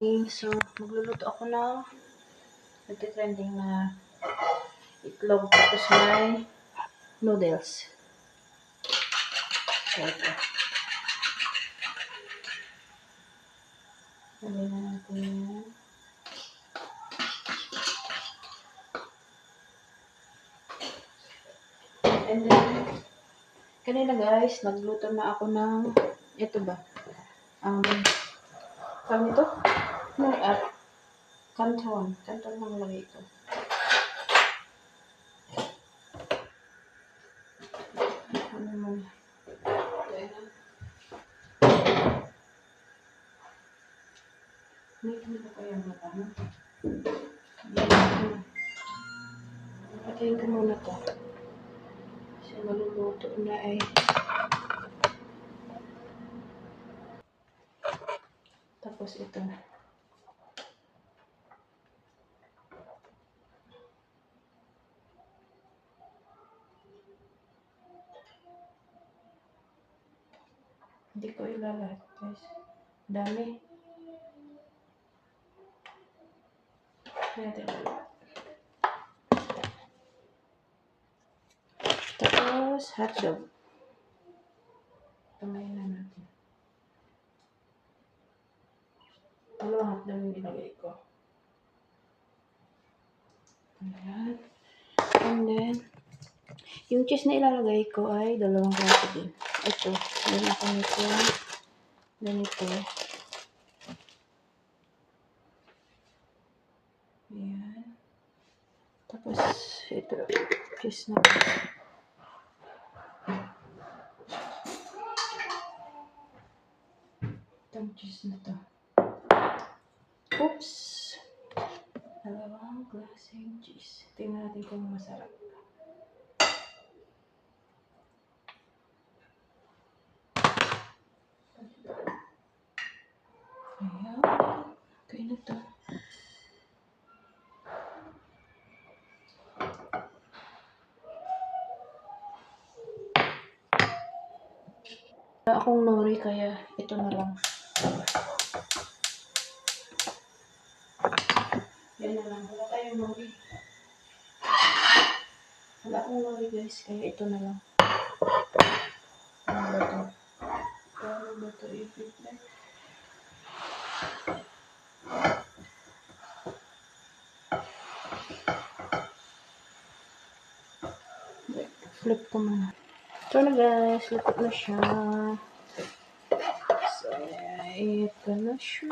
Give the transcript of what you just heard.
So, magluluto ako ng nagtitrending na itlog tapos may noodles. So, ito. Lagyan na natin yan. And then, kanina guys, nagluto na ako ng, ito ba? Kami ito? Canton. Canton lang lagay ito. Ano naman? Hindi ko kaya matama. Patayin ko muna ito. Kasi maluluto na ay. Tapos ito. Hindi ko ilalat guys. Dami. Natin. Tapos hotdog. Tamayin na natin. Dalawang hotdog yung nilagay ko. Ayan. And then, yung cheese na ilalagay ko ay dalawang klase din. Ito. Meron ako nito. Ganito. Ayan. Tapos, ito. Cheese na. Itong cheese na to. Oops! Dalawang klaseng cheese. Tingnan natin kung masarap. Ayan. Okay na to. Wala akong nori kaya ito na lang. Yan na lang. Wala tayong nori. Wala akong nori guys kaya ito na lang. Ano ba ito? Paano ba ito i-flip na? Flip ko muna. Ito na guys. Luto na siya. So, ito na siya.